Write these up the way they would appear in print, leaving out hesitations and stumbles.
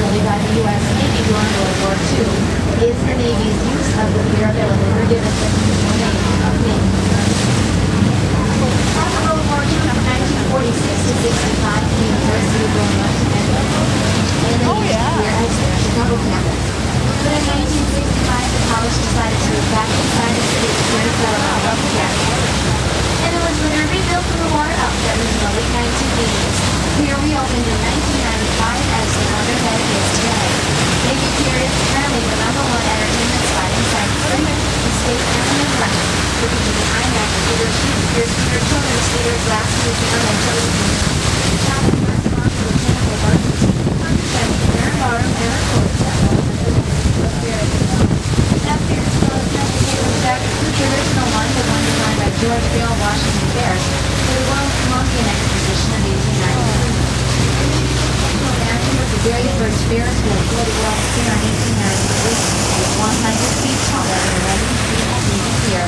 primarily by the U.S. Navy during World War II, is the Navy's use of the pier building or given the name of Navy. From the World War II from 1946 to 65, the University of Illinois and the Navy's pier as their Chicago campus. But in 1965, the college decided to move back inside the city to create a settlement of the campus. And it was later rebuilt from the water outlet in the late 1980s. Pier reopened in 1995 as the wonder that it is today. Navy Pier is currently the #1 entertainment spot inside the state and the Midwest, looking to the IMAX theater, Shakespeare Theater, Children's Theater, Glass Museum, and Television. Shopping restaurants with pinnacle bars, Fair Bar, and records that that pier is still goes back to the original one, the one designed by George Beale, Washington Bears, for the World Columbian Exposition of 1893. The very first Ferris wheel for the World's Fair in 1893 was 100 feet taller than the Navy Pier.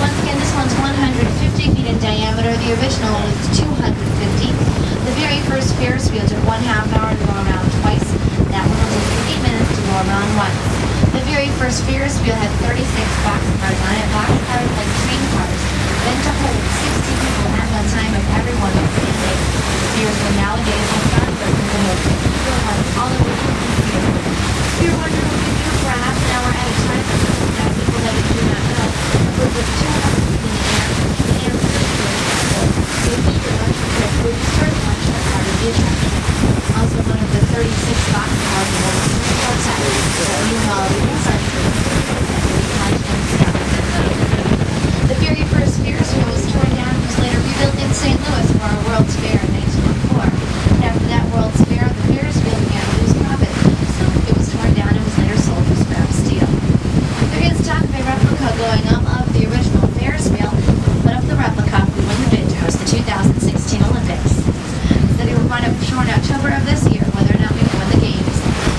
Once again, this one's 150 feet in diameter. The original was 250. The very first Ferris wheel took 1/2 hour to go around twice. That one only took 8 minutes to go around once. The very first Ferris wheel had 36 boxcars on it, boxcars like train cars, meant to hold 60 people at one time if everyone was standing. Piers were nowadays in front of the most all of which Pier 1 will be new for a half an hour at a time for people that we do not know. With the 200 feet in the air, the answer is the feature lunch trip would be served lunch as part of the attraction. Also one of the 36 boxcars will be served outside, so meanwhile the inside trip the very first Ferris wheel was torn down and was later rebuilt in St. Louis for a World's Fair in 1904. After that World's Fair, the Ferris wheel began to lose profit, so it was torn down and was later sold for scrap steel. There is talk of a replica going up of the original Ferris wheel, but of the replica who win the bid to host the 2016 Olympics. So they will find out for sure in October of this year whether or not we win the games.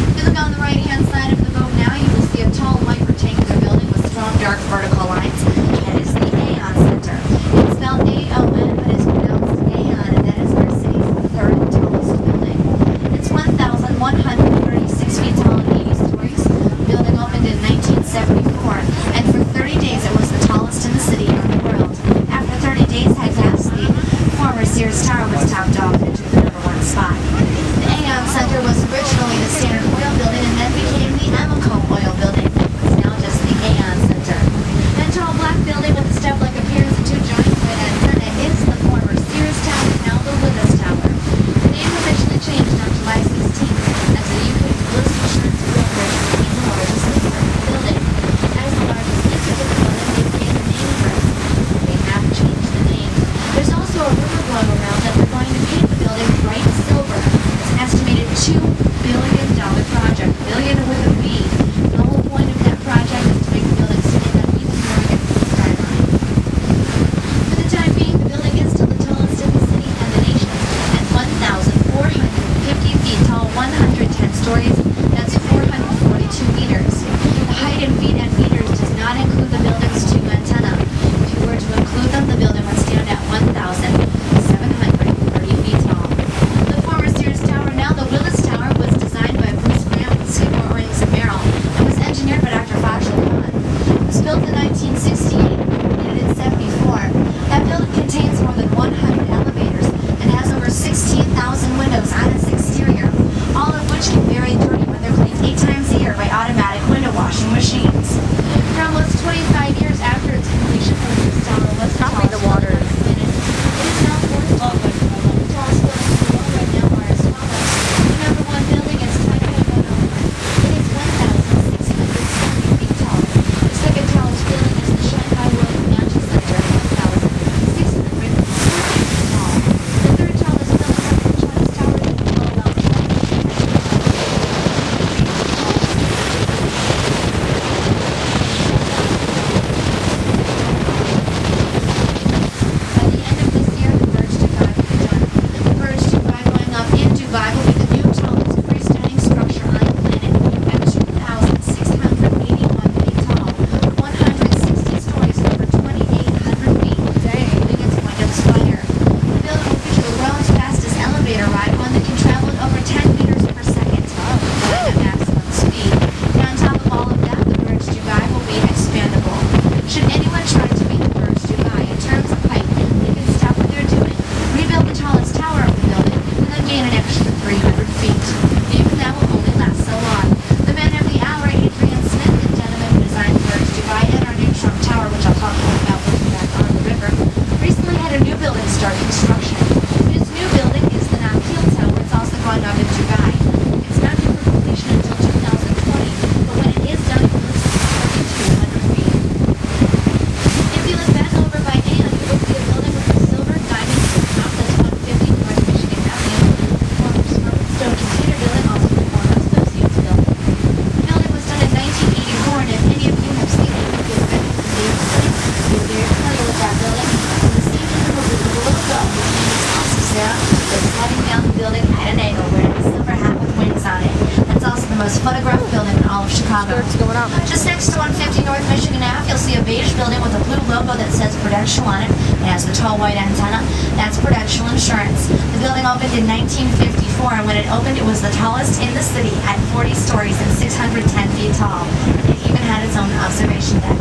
If you look on the right-hand side of the boat now, you will see a tall white rectangular building with strong dark vertical lines. That is the Aon Center. It's spelled A-O-N, but it's pronounced Aon, and that is our city's third tallest building. It's 1,136 feet tall and 80 stories. The building opened in 1974, and for 30 days it was the tallest in the city and the world. After 30 days had passed, the former Sears Tower was topped off and took the #1 spot. The Aon Center was originally the Standard Oil Building and then became the Amoco Oil Building. It's now just the Aon Center. That tall black building with a step-like appearance and 2 joints with an antenna is the former Sears Tower, now the Willis Tower. The name officially changed on July 16th as the UK's Willis Insurance Brokerage became the largest lister of the building. As the largest lister of the building, they became the name first. They have changed the name. There's also a rumor going around that they're going to paint the building bright silver. It's an estimated $2 billion project, billion with a B. The whole point of that project is to make the building stand up even more against the skyline. For the time being, the building is still the tallest in the city and the nation. At 1,450 feet tall, 110 stories, that's 442 meters. The height in feet and meters does not include the building's 2 antennae. If you were to include them, the building would stand at 1,730 feet tall. The former Sears Tower, now the Willis Tower, was designed by Bruce Graham and Seymour Owings and Merrill photograph building in all of Chicago. Skirt's going up. Just next to 150 North Michigan Ave, you'll see a beige building with a blue logo that says Prudential on it. It has the tall white antenna. That's Prudential Insurance. The building opened in 1954, and when it opened, it was the tallest in the city at 40 stories and 610 feet tall. It even had its own observation deck.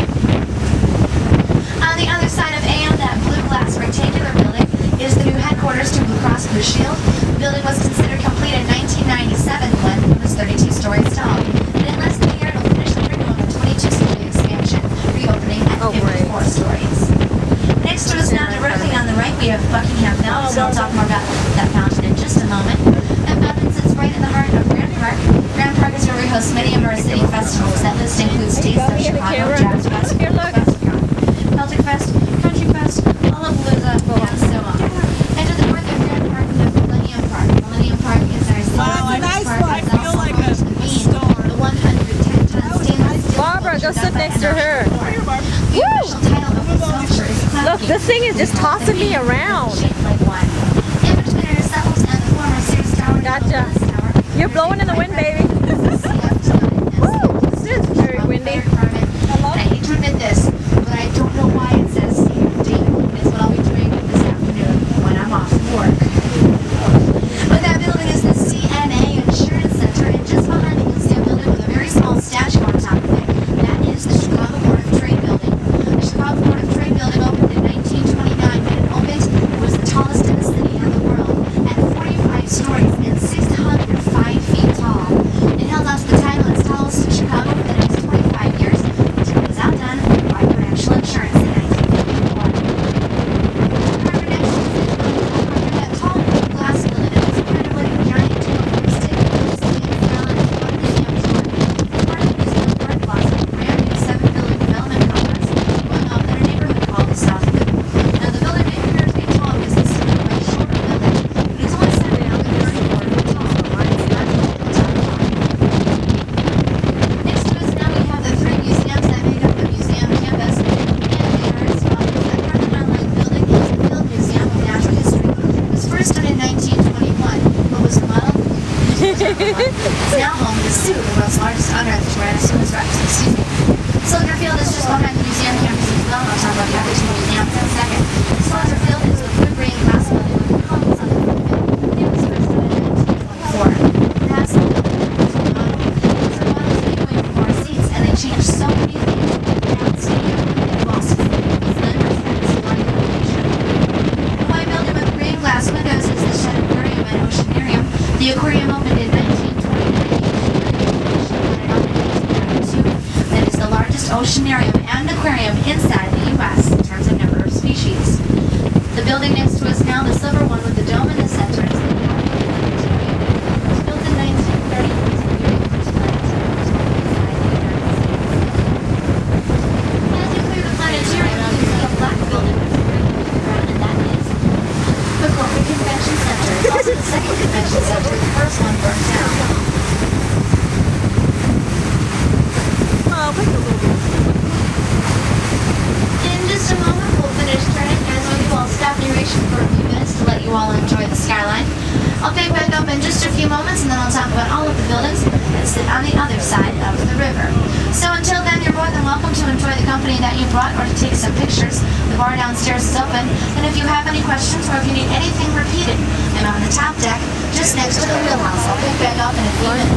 On the other side of AM, that blue glass rectangular building is the new headquarters to Blue Cross Blue Shield. The building was considered complete in 1997 when it was 32 stories tall. And in less than a year, it'll finish undergoing a 22-story expansion, reopening at 54 stories. Next to us now, directly on the right, we have Buckingham Fountain, so I'll talk more about that fountain in just a moment. That fountain sits right in the heart of Grand Park. Grand Park is where we host many of our city festivals. That list includes Taste of Chicago, Jazz Fest, Celtic Fest, Country Fest, Lollapalooza, and so on. And to the north of Grand Park, we have Millennium Park. Millennium Park is our largest park. It's also home to the Bean, the 110-ton stainless steel. Barbara, go sit next to her. The official title of the sculpture is Cloud Look, this thing is just tossing me around. Shaped like one. In between ourselves and the former Sears Tower, Gotcha. You're blowing in the wind, baby. Woo! This is very windy. I hate to admit this, but I don't know why it says CFD. It's what I'll be doing this afternoon when I'm off work. But that building is the CNA Insurance Center, and just behind it you'll see a building with a very small statue on top of it. That is the Chicago Board of Trade building. The Chicago Board of Trade building opened in 1929. When it opened, it was the tallest in the city and the world, at 45 stories and 605 feet tall. It held on to the title as tallest in Chicago for the next 25 years until it was outdone by Prudential Insurance in 1954. That tall glass building that was kind of like a giant telephone stick was the installed in one museum tour. Part of the museum park plaza, a brand new 7-building development complex going up in a neighborhood called the South Loop. Now the building may appear to be tall because it's a much shorter building, but it's only 7 out and 34 feet tall, so why is that the top floor? Next to us now we have the 3 museums that make up the museum campus, and they are as follows. That Parthenon-like building is the Field Museum of Natural History. It was first done in 1921, but was remodeled in 2001. It's now home to the zoo, the world's largest unearthed Tyrannosaurus Rex. Excuse me. Soldier Field is just behind the museum campus as well. I'll talk about the other 2 museums in a second. Soldier Field is the blue-green glass building with the columns on the front of it. It was first done in 1924. That's the building that was remodeled. It was remodeled to make way for more seats, and they changed so many things in that stadium in Boston. It's landmarks at its one location. The white building with green glass windows is the Shed Aquarium and Oceanarium. The aquarium opened in 1929. That is the largest oceanarium and aquarium inside the U.S. in terms of number of species. The building next to us now, the silver one with the dome in the center, is the planetarium. It was built in 1930. It was the very first planetarium to be inside the United States. As you clear the planetarium, you can see a black building with a green underground, and that is the Corporate Convention Center. It's also the second convention center. The first one burned down. In just a moment, we'll finish turning. As we do, I'll stop narration for a few minutes to let you all enjoy the skyline. I'll pick back up in just a few moments, and then I'll talk about all of the buildings that sit on the other side of the river. So until then, you're more than welcome to enjoy the company that you brought or to take some pictures. The bar downstairs is open, and if you have any questions or if you need anything repeated, I'm on the top deck, just next to the wheelhouse. I'll pick back up in a few minutes.